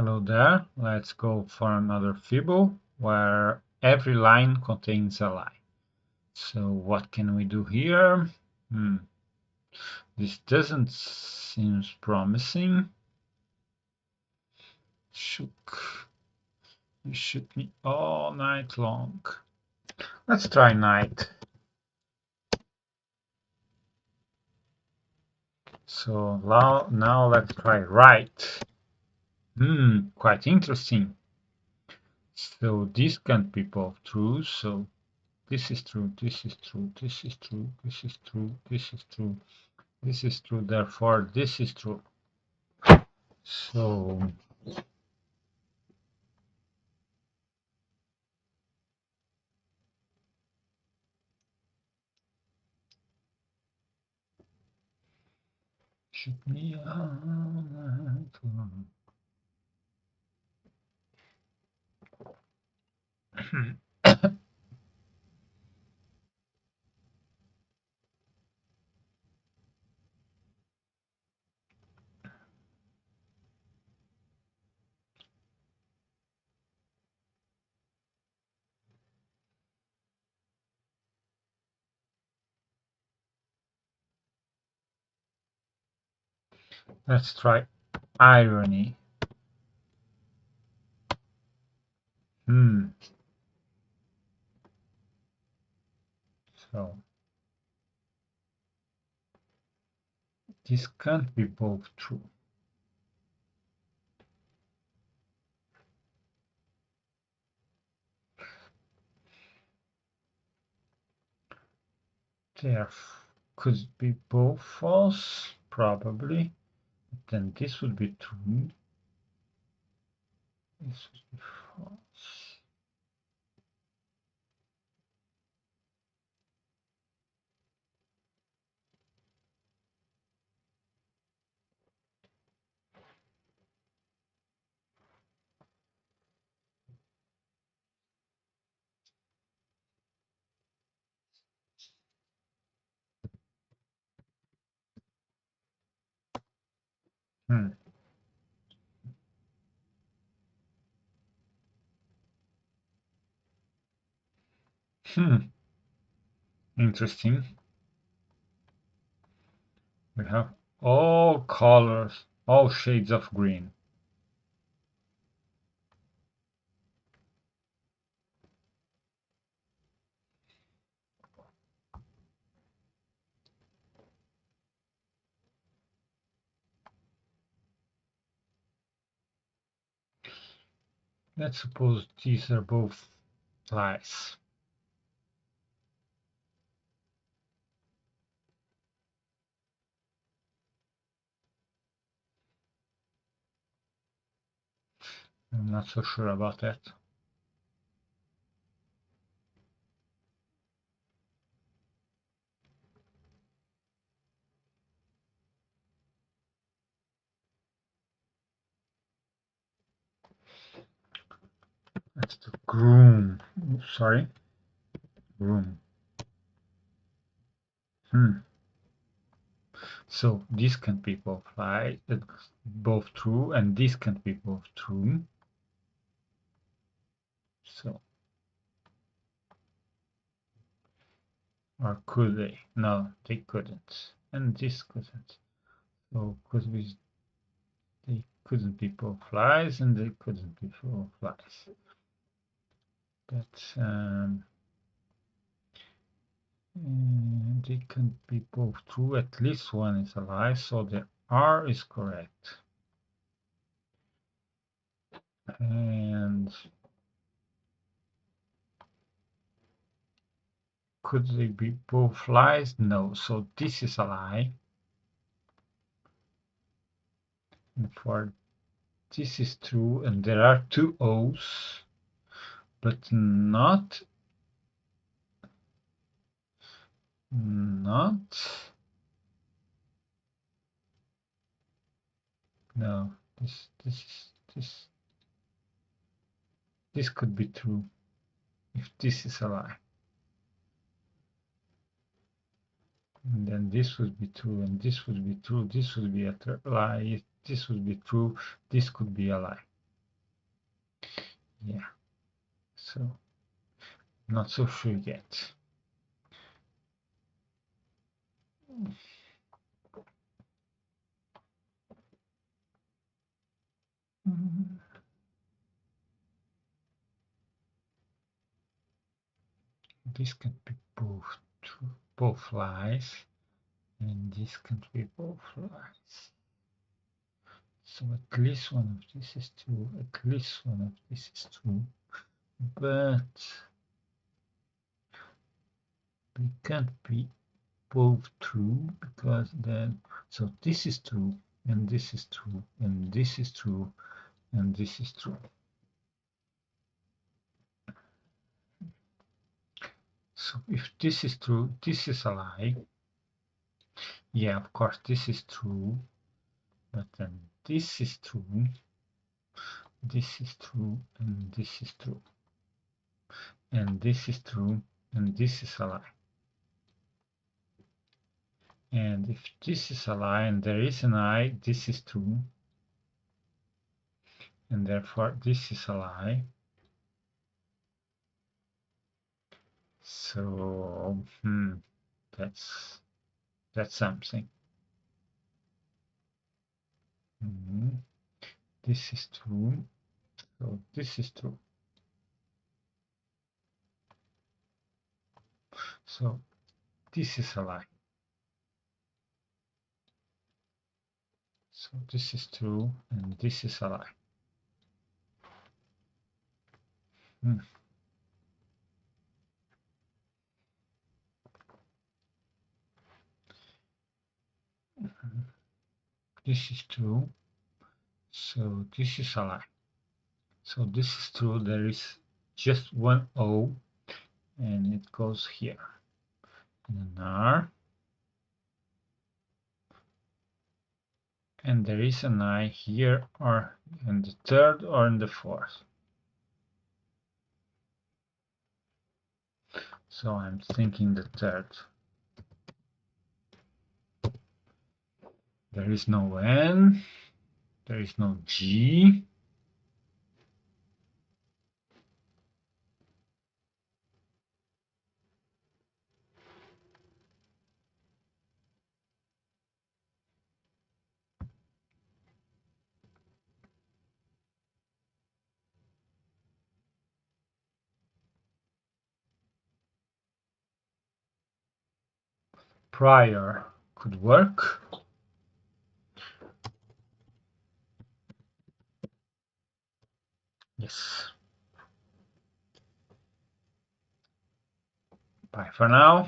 Hello there. Let's go for another Fibble where every line contains a lie. So what can we do here? This doesn't seem promising. Shook. You shook me all night long. Let's try night. So now let's try right. Quite interesting. So this can't be both true, so this is true, this is true, this is true, this is true, this is true. This is true, therefore this is true. So shoot me out. Let's try irony. So this can't be both true. There could be both false, probably. Then this would be true. This would be false. Interesting. We have all colors, all shades of green. Let's suppose these are both lies. I'm not so sure about that. That's the groom. Sorry. Groom. So this can be both lie, both true, and this can be both true. So, or could they? No, they couldn't, and this couldn't. So could we? They couldn't be both lies, and they couldn't be both lies. But they can be both true. At least one is a lie, so the R is correct. And could they be both lies? No, so this is a lie. And for this is true, and there are two O's, but not. No, this could be true if this is a lie. And then this would be true, and this would be true. This would be a lie. If this would be true, this could be a lie. Yeah, so not so sure yet. This can be both lies, and this can be both lies. So at least one of this is true, at least one of this is true, but we can't be both true because then, so this is true, and this is true, and this is true, and this is true. So if this is true, this is a lie. Yeah, of course, this is true, but then this is true, this is true, and this is true, and this is true, and this is a lie. And if this is a lie and there is an I, this is true, and therefore this is a lie. So that's something. This is true, so this is true. So this is a lie. So this is true, and this is a lie. This is true, so this is a lie. So this is true, there is just one O, and it goes here. And an R, and there is an I here, or in the third or in the fourth. So I'm thinking the third. There is no N, there is no G. Prior could work. Yes. Bye for now.